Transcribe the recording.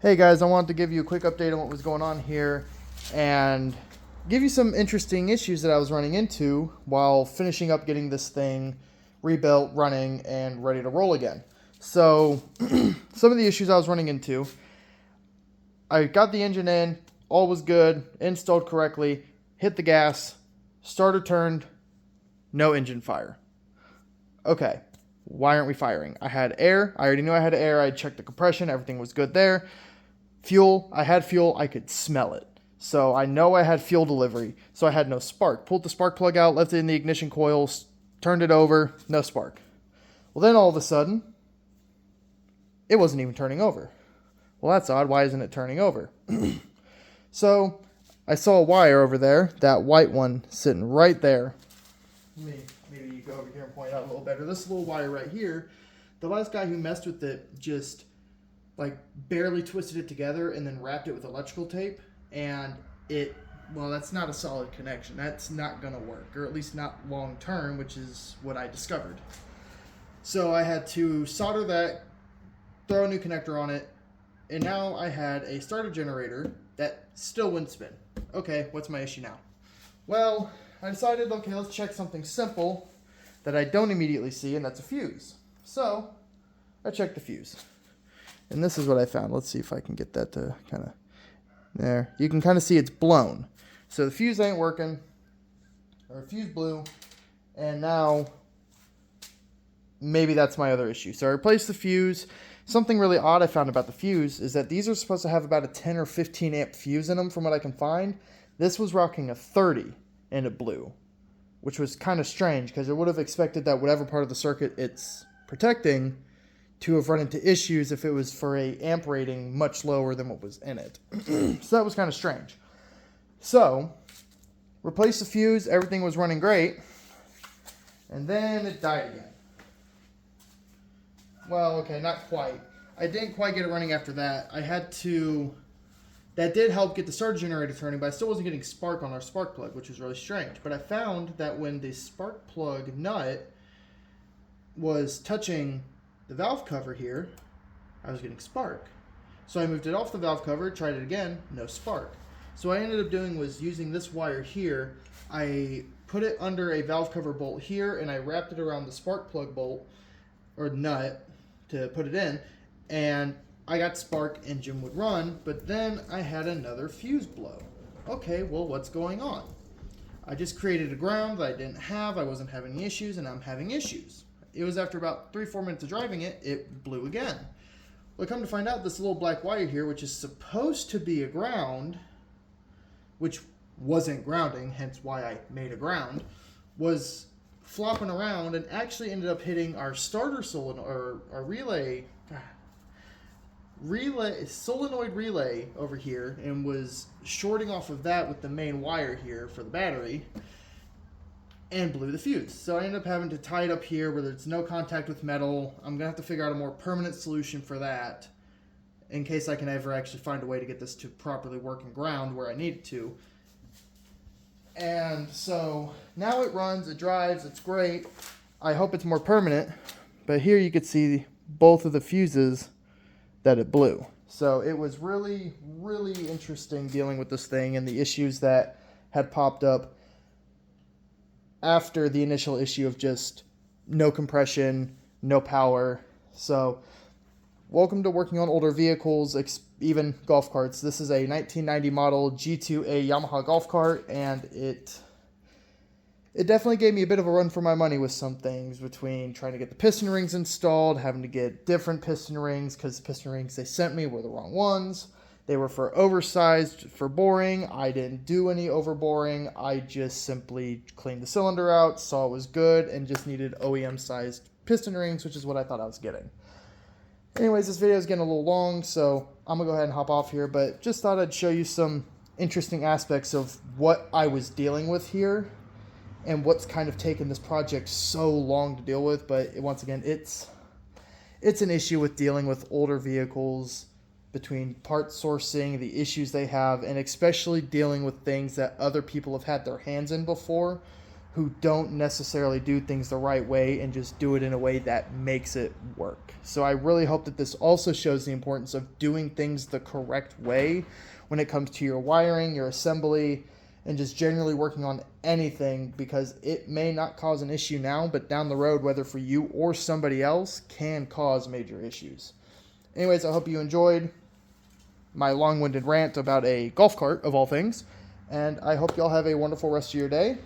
Hey guys, I wanted to give you a quick update on what was going on here and give you some interesting issues that I was running into while finishing up getting this thing rebuilt, running, and ready to roll again. So, some of the issues I was running into, I got the engine in, all was good, installed correctly, hit the gas, starter turned, no engine fire. Okay, why aren't we firing? I had air, I already knew I had air, I checked the compression, everything was good there. Fuel, I had fuel, I could smell it. So I know I had fuel delivery. So I had no spark. Pulled the spark plug out, left it in the ignition coil, turned it over, no spark. Well, then all of a sudden, it wasn't even turning over. Well, that's odd. Why isn't it turning over? So I saw a wire over there, that white one sitting right there. Maybe you go over here and point out a little better. This little wire right here, the last guy who messed with it just like barely twisted it together and then wrapped it with electrical tape, and that's not a solid connection. That's not gonna work, or at least not long term, which is what I discovered. So I had to solder that, throw a new connector on it, and now I had a starter generator that still wouldn't spin. Okay, what's my issue now? Well, I decided, okay, let's check something simple that I don't immediately see, and that's a fuse. So I checked the fuse. And this is what I found. Let's see if I can get that to kind of, there. You can kind of see it's blown. So the fuse ain't working, or fuse blew, and now maybe that's my other issue. So I replaced the fuse. Something really odd I found about the fuse is that these are supposed to have about a 10 or 15 amp fuse in them from what I can find. This was rocking a 30 and it blew, which was kind of strange because I would have expected that whatever part of the circuit it's protecting to have run into issues if it was for a amp rating much lower than what was in it. So that was kind of strange. So, replaced the fuse, everything was running great, and then it died again. Well, okay, not quite. I didn't quite get it running after that. That did help get the starter generator turning, but I still wasn't getting spark on our spark plug, which was really strange. But I found that when the spark plug nut was touching the valve cover here, I was getting spark. So I moved it off the valve cover, tried it again, no spark. So what I ended up doing was using this wire here. I put it under a valve cover bolt here, and I wrapped it around the spark plug bolt, or nut, to put it in, and I got spark, engine would run, but then I had another fuse blow. Okay, well, what's going on? I just created a ground that I didn't have, I wasn't having any issues, and I'm having issues. It was after about 3-4 minutes of driving it, it blew again. Well, come to find out, this little black wire here, which is supposed to be a ground, which wasn't grounding, hence why I made a ground, was flopping around and actually ended up hitting our starter solenoid, or our solenoid relay over here, and was shorting off of that with the main wire here for the battery, and blew the fuse. So I ended up having to tie it up here where there's no contact with metal. I'm going to have to figure out a more permanent solution for that in case I can ever actually find a way to get this to properly work and ground where I need it to. And so now it runs, it drives, it's great. I hope it's more permanent, but here you could see both of the fuses that it blew. So it was really, really interesting dealing with this thing and the issues that had popped up after the initial issue of just no compression, no power. So welcome to working on older vehicles, even golf carts. This is a 1990 model G2A Yamaha golf cart, and it definitely gave me a bit of a run for my money with some things, between trying to get the piston rings installed, having to get different piston rings because the piston rings they sent me were the wrong ones. They were for oversized for boring. I didn't do any overboring. I just simply cleaned the cylinder out, saw it was good, and just needed OEM-sized piston rings, which is what I thought I was getting. Anyways, this video is getting a little long, so I'm going to go ahead and hop off here, but just thought I'd show you some interesting aspects of what I was dealing with here and what's kind of taken this project so long to deal with. But once again, it's an issue with dealing with older vehicles, between part sourcing, the issues they have, and especially dealing with things that other people have had their hands in before, who don't necessarily do things the right way and just do it in a way that makes it work. So I really hope that this also shows the importance of doing things the correct way when it comes to your wiring, your assembly, and just generally working on anything, because it may not cause an issue now, but down the road, whether for you or somebody else, can cause major issues. Anyways, I hope you enjoyed my long-winded rant about a golf cart, of all things, and I hope y'all have a wonderful rest of your day.